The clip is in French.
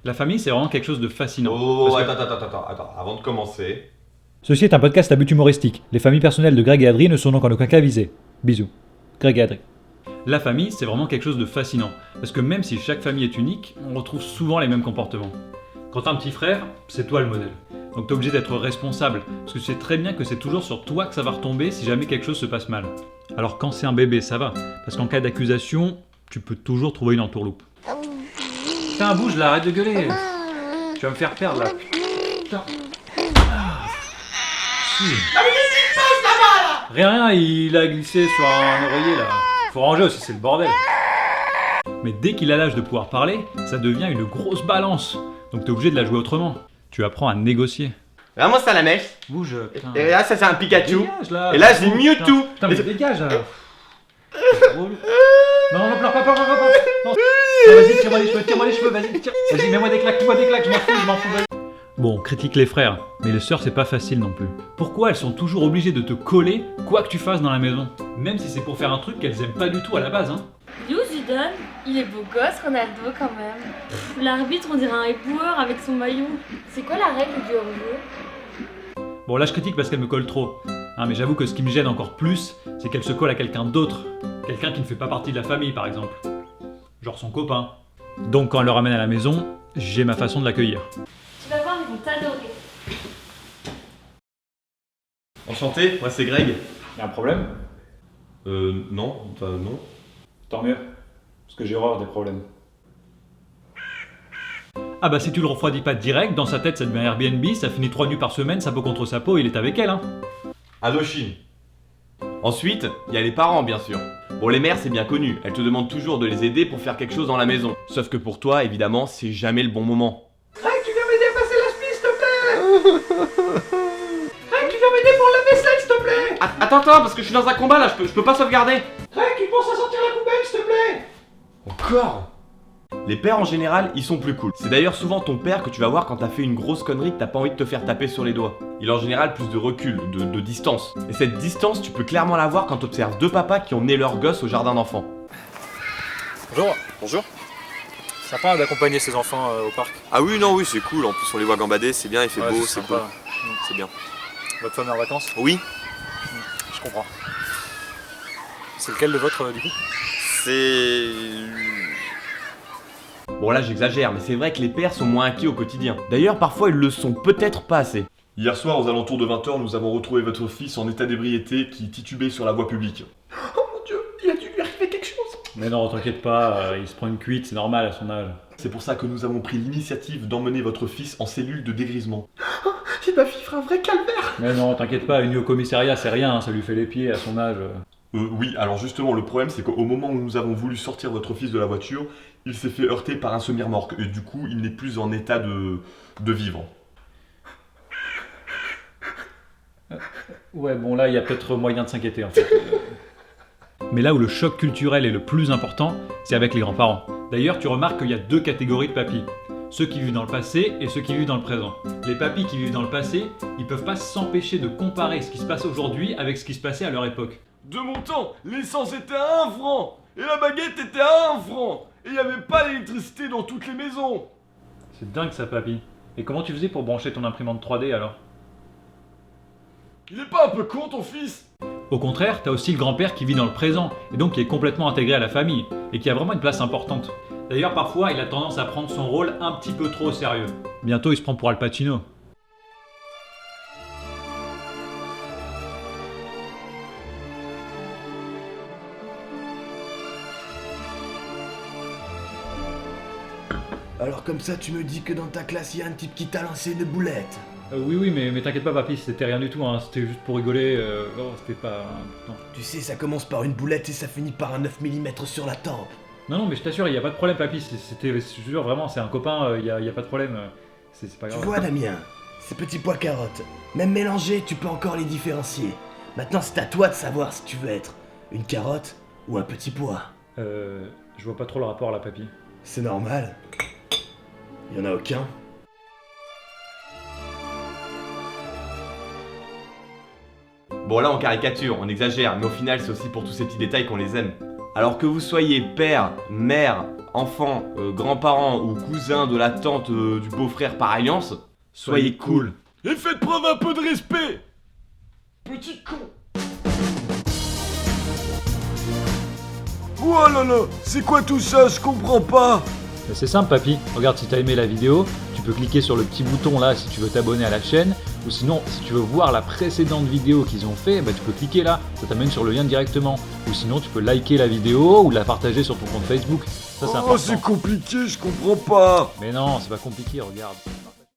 La famille, c'est vraiment quelque chose de fascinant. Oh, Parce que- attends, avant de commencer. Ceci est un podcast à but humoristique. Les familles personnelles de Greg et Adri ne sont donc en aucun cas visées. Bisous. Greg et Adri. La famille, c'est vraiment quelque chose de fascinant. Parce que même si chaque famille est unique, on retrouve souvent les mêmes comportements. Quand t'as un petit frère, c'est toi le modèle. Donc t'es obligé d'être responsable, parce que tu sais très bien que c'est toujours sur toi que ça va retomber si jamais quelque chose se passe mal. Alors quand c'est un bébé, ça va, parce qu'en cas d'accusation, tu peux toujours trouver une entourloupe. Putain, bouge là, arrête de gueuler. Tu vas me faire perdre là. Putain. Si. Rien, il a glissé sur un oreiller là. Faut ranger aussi, c'est le bordel. Mais dès qu'il a l'âge de pouvoir parler, ça devient une grosse balance. Donc t'es obligé de la jouer autrement. Tu apprends à négocier. Vraiment ça la mèche. Bouge, putain. Et là ça c'est un Pikachu. Dégage, là. Et là j'ai Putain, Mewtwo. Putain, mais dégage là. Non, non, pleure pas. Non. Non, vas-y, tire-moi les cheveux, vas-y, tire. Vas-y, mets-moi des claques, je m'en fous, vas-y. Bon, on critique les frères, mais les sœurs c'est pas facile non plus. Pourquoi elles sont toujours obligées de te coller, quoi que tu fasses dans la maison? Même si c'est pour faire un truc qu'elles aiment pas du tout à la base, hein. You Zidane, il est beau gosse Ronaldo quand même. L'arbitre on dirait un éboueur avec son maillot. C'est quoi la règle du hors-jeu? Bon, là je critique parce qu'elle me colle trop. Hein, mais j'avoue que ce qui me gêne encore plus, c'est qu'elle se colle à quelqu'un d'autre. Quelqu'un qui ne fait pas partie de la famille par exemple. Genre son copain. Donc quand elle le ramène à la maison, j'ai ma façon de l'accueillir. Tu vas voir, ils vont t'adorer. Enchanté, moi c'est Greg. Y'a un problème? Non. Tant mieux, parce que j'ai horreur des problèmes. Ah bah si tu le refroidis pas direct, dans sa tête ça devient Airbnb, ça finit 3 nuits par semaine, sa peau contre sa peau, il est avec elle hein. Indochine. Ensuite, il y a les parents bien sûr. Bon, les mères c'est bien connu, elles te demandent toujours de les aider pour faire quelque chose dans la maison. Sauf que pour toi, évidemment, c'est jamais le bon moment. Greg, tu viens m'aider à passer la spie, s'il te plaît. Greg, tu viens m'aider pour la vaisselle, s'il te plaît. Attends, parce que je suis dans un combat là, je peux pas sauvegarder. Greg, tu penses à sortir la poubelle, s'il te plaît. Encore? Les pères en général, ils sont plus cool. C'est d'ailleurs souvent ton père que tu vas voir quand t'as fait une grosse connerie que t'as pas envie de te faire taper sur les doigts. Il a en général plus de recul, de distance. Et cette distance, tu peux clairement la voir quand t'observes deux papas qui ont né leur gosse au jardin d'enfants. Bonjour. Bonjour. Sympa d'accompagner ces enfants au parc. Ah oui, non, oui, c'est cool. En plus, on les voit gambader, c'est bien, il fait Ouais, beau, c'est cool. sympa. C'est bien. Votre femme est en vacances? Oui, Je comprends. C'est lequel le vôtre du coup? c'est. Bon là j'exagère, mais c'est vrai que les pères sont moins inquiets au quotidien. D'ailleurs parfois ils le sont peut-être pas assez. Hier soir, aux alentours de 20h, nous avons retrouvé votre fils en état d'ébriété qui titubait sur la voie publique. Oh mon Dieu, il a dû lui arriver quelque chose. Mais non, t'inquiète pas, il se prend une cuite, c'est normal à son âge. C'est pour ça que nous avons pris l'initiative d'emmener votre fils en cellule de dégrisement. Il m'a vivre un vrai calvaire. Mais non, t'inquiète pas, une nuit au commissariat c'est rien, hein, ça lui fait les pieds à son âge. Oui, alors justement, le problème c'est qu'au moment où nous avons voulu sortir votre fils de la voiture, il s'est fait heurter par un semi-remorque et du coup, il n'est plus en état de vivre. Ouais, bon là, il y a peut-être moyen de s'inquiéter en fait. Mais là où le choc culturel est le plus important, c'est avec les grands-parents. D'ailleurs, tu remarques qu'il y a deux catégories de papis. Ceux qui vivent dans le passé et ceux qui vivent dans le présent. Les papis qui vivent dans le passé, ils peuvent pas s'empêcher de comparer ce qui se passe aujourd'hui avec ce qui se passait à leur époque. De mon temps, l'essence était à 1 franc et la baguette était à 1 franc et il n'y avait pas d'électricité dans toutes les maisons. C'est dingue ça, papy. Et comment tu faisais pour brancher ton imprimante 3D alors? Il est pas un peu con ton fils? Au contraire, t'as aussi le grand-père qui vit dans le présent, et donc qui est complètement intégré à la famille, et qui a vraiment une place importante. D'ailleurs, parfois, il a tendance à prendre son rôle un petit peu trop au sérieux. Bientôt, il se prend pour Al Pacino. Alors comme ça, tu me dis que dans ta classe, il y a un type qui t'a lancé une boulette. Oui, mais t'inquiète pas, papy, c'était rien du tout, hein. C'était juste pour rigoler, non, c'était pas important. Tu sais, ça commence par une boulette et ça finit par un 9 mm sur la tempe. Non, mais je t'assure, il y a pas de problème, papy, c'était, je te jure, vraiment, c'est un copain, y a pas de problème, c'est pas Tu grave. vois, Damien, ces petits pois carottes, même mélangés, tu peux encore les différencier. Maintenant, c'est à toi de savoir si tu veux être une carotte ou un petit pois. Je vois pas trop le rapport là, papy. C'est normal. Il y en a aucun. Bon là on caricature, on exagère, mais au final c'est aussi pour tous ces petits détails qu'on les aime. Alors que vous soyez père, mère, enfant, grands-parents ou cousin de la tante du beau-frère par alliance, soyez cool. Et faites preuve un peu de respect. Petit con. Oh là là, c'est quoi tout ça? Je comprends pas. Mais c'est simple papy, regarde si t'as aimé la vidéo, tu peux cliquer sur le petit bouton là si tu veux t'abonner à la chaîne, ou sinon si tu veux voir la précédente vidéo qu'ils ont fait, bah tu peux cliquer là, ça t'amène sur le lien directement. Ou sinon tu peux liker la vidéo ou la partager sur ton compte Facebook. Ça c'est important. C'est compliqué, je comprends pas. Mais non, c'est pas compliqué, regarde.